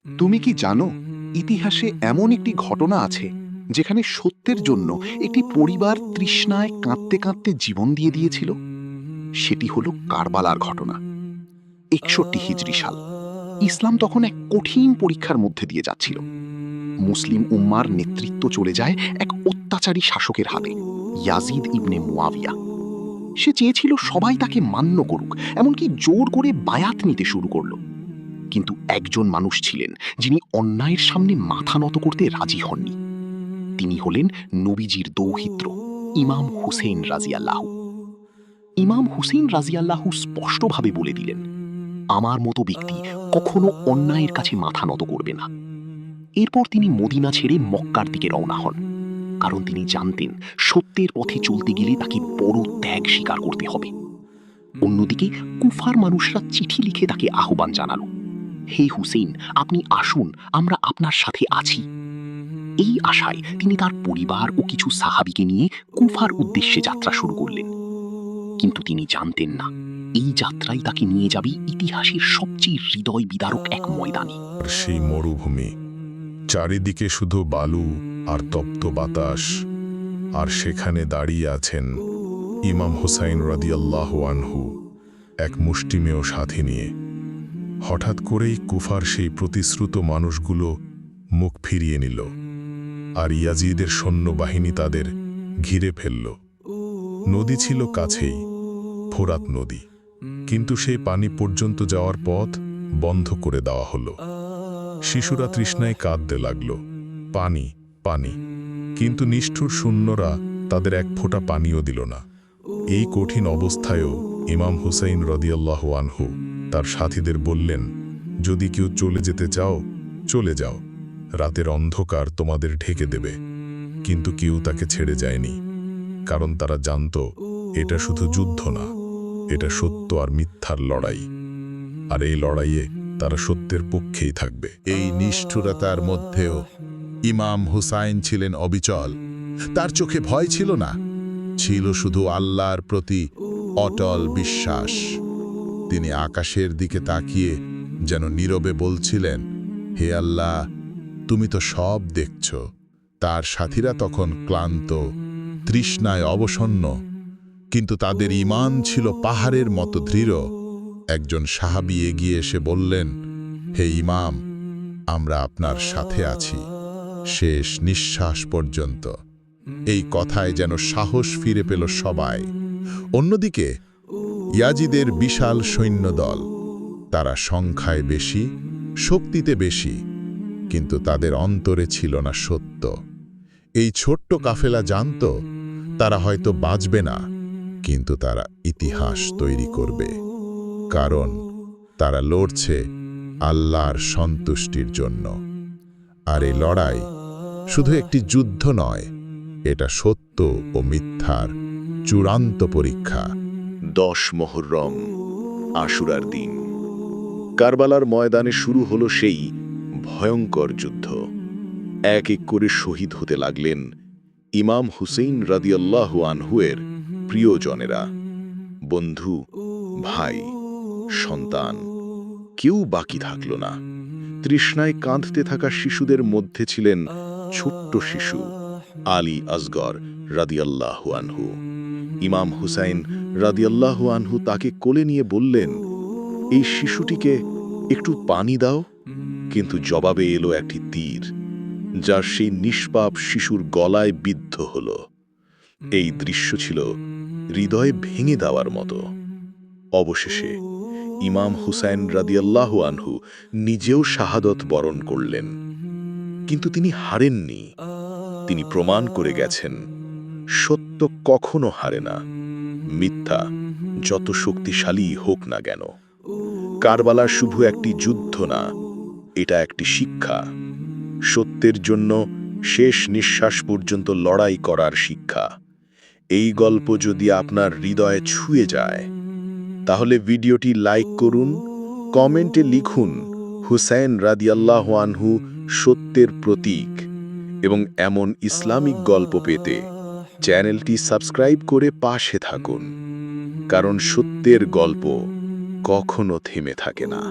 তুমি কি জানো, ইতিহাসে এমন একটি ঘটনা আছে যেখানে সত্যের জন্য একটি পরিবার তৃষ্ণায় কাঁদতে কাঁদতে জীবন দিয়ে দিয়েছিল? সেটি হলো কারবালার ঘটনা। ৬১ হিজরি সাল। ইসলাম তখন এক কঠিন পরীক্ষার মধ্যে দিয়ে যাচ্ছিল। মুসলিম উম্মার নেতৃত্ব চলে যায় এক অত্যাচারী শাসকের হাতে, ইয়াজিদ ইবনে মুয়াবিয়া। সে চেয়েছিল সবাই তাকে মান্য করুক, এমনকি জোর করে বায়াত নিতে শুরু করল। কিন্তু একজন মানুষ ছিলেন যিনি অন্যায়ের সামনে মাথা নত করতে রাজি হননি। তিনি হলেন নবীজির দৌহিত্র ইমাম হুসেইন রাজিয়াল্লাহু। ইমাম হুসেইন রাজিয়াল্লাহু স্পষ্টভাবে বলে দিলেন, আমার মতো ব্যক্তি কখনো অন্যায়ের কাছে মাথা নত করবে না। এরপর তিনি মদিনা ছেড়ে মক্কার দিকে রওনা হন, কারণ তিনি জানতেন সত্যের পথে চলতে গেলে তাকে বড় ত্যাগ স্বীকার করতে হবে। অন্যদিকে কুফার মানুষরা চিঠি লিখে তাকে আহ্বান জানালো, হে হুসেইন, আপনি আসুন, আমরা আপনার সাথে আছি। এই আশায় তিনি তার পরিবার ও কিছু সাহাবীকে নিয়ে কুফার উদ্দেশ্যে যাত্রা শুরু করলেন। কিন্তু তিনি জানতেন না, এই যাত্রাই তাকে নিয়ে যাবে ইতিহাসের সবচেয়ে হৃদয় বিদারক এক ময়দানে। আর সেই মরুভূমি, চারিদিকে শুধু বালু আর তপ্ত বাতাস, আর সেখানে দাঁড়িয়ে আছেন ইমাম হুসাইন রাদিয়াল্লাহু আনহু, এক মুষ্টিমেয় সাথী নিয়ে। হঠাৎ করেই কুফার সেই প্রতিশ্রুত মানুষগুলো মুখ ফিরিয়ে নিল, আর ইয়াজিদের সৈন্যবাহিনী তাদের ঘিরে ফেলল। নদী ছিল কাছেই, ফোরাত নদী, কিন্তু সেই পানি পর্যন্ত যাওয়ার পথ বন্ধ করে দেওয়া হলো। শিশুরা তৃষ্ণায় কাঁদতে লাগল, পানি পানি, কিন্তু নিষ্ঠুর সৈন্যরা তাদের এক ফোঁটা পানিও দিল না। এই কঠিন অবস্থায়ও ইমাম হুসাইন রাদিয়াল্লাহু আনহু তার সাথীদের বললেন, যদি কেউ চলে যেতে চাও চলে যাও, রাতের অন্ধকার তোমাদের ঢেকে দেবে। কিন্তু কেউ তাকে ছেড়ে যায়নি, কারণ তারা জানত এটা শুধু যুদ্ধ না, এটা সত্য আর মিথ্যার লড়াই, আর এই লড়াইয়ে তারা সত্যের পক্ষেই থাকবে। এই নিষ্ঠুরতার মধ্যেও ইমাম হুসাইন ছিলেন অবিচল। তার চোখে ভয় ছিল না, ছিল শুধু আল্লাহর প্রতি অটল বিশ্বাস। তিনি আকাশের দিকে তাকিয়ে যেন নীরবে বলছিলেন, হে আল্লাহ, তুমি তো সব দেখছ। তার সাথীরা তখন ক্লান্ত, তৃষ্ণায় অবসন্ন, কিন্তু তাদের ঈমান ছিল পাহাড়ের মতো দৃঢ়। একজন সাহাবী এগিয়ে এসে বললেন, হে ইমাম, আমরা আপনার সাথে আছি শেষ নিঃশ্বাস পর্যন্ত। এই কথায় যেন সাহস ফিরে পেল সবাই। অন্যদিকে ইয়াজিদের বিশাল সৈন্যদল, তারা সংখ্যায় বেশি, শক্তিতে বেশি, কিন্তু তাদের অন্তরে ছিল না সত্য। এই ছোট্ট কাফেলা জানত তারা হয়তো বাঁচবে না, কিন্তু তারা ইতিহাস তৈরি করবে, কারণ তারা লড়ছে আল্লাহর সন্তুষ্টির জন্য। আর এই লড়াই শুধু একটি যুদ্ধ নয়, এটা সত্য ও মিথ্যার চূড়ান্ত পরীক্ষা। 10 মুহররম, আশুরার দিন। কারবালার ময়দানে শুরু হলো সেই ভয়ঙ্কর যুদ্ধ। এক এক করে শহীদ হতে লাগলেন ইমাম হুসেইন রাদিয়াল্লাহু আনহুয়ের প্রিয়জনেরা, বন্ধু, ভাই, সন্তান। কেউ বাকি থাকল না। তৃষ্ণায় কাঁদতে থাকা শিশুদের মধ্যে ছিলেন ছোট্ট শিশু আলী আসগর রাদিয়াল্লাহু আনহু। ইমাম হুসাইন রাদিয়াল্লাহু আনহু তাকে কোলে নিয়ে বললেন, এই শিশুটিকে একটু পানি দাও। কিন্তু জবাবে এলো একটি তীর, যা সেই নিষ্পাপ শিশুর গলায় বিদ্ধ হল। এই দৃশ্য ছিল হৃদয় ভেঙে দেওয়ার মতো। অবশেষে ইমাম হুসাইন রাদিয়াল্লাহু আনহু নিজেও শাহাদত বরণ করলেন, কিন্তু তিনি হারেননি। তিনি প্রমাণ করে গেছেন, সত্য কখনো হারে না, মিথ্যা যত শক্তিশালী হোক না কেন। কারবালা শুধু একটি যুদ্ধ না, এটা একটি শিক্ষা, সত্যের জন্য শেষ নিঃশ্বাস পর্যন্ত লড়াই করার শিক্ষা। এই গল্প যদি আপনার হৃদয়ে ছুঁয়ে যায়, তাহলে ভিডিওটি লাইক করুন, কমেন্টে লিখুন হুসাইন রাদিয়াল্লাহু আনহু সত্যের প্রতীক। এবং এমন ইসলামিক গল্প পেতে চ্যানেলটি সাবস্ক্রাইব করে পাশে থাকুন, কারণ সত্যের গল্প কখনো থেমে থাকে না।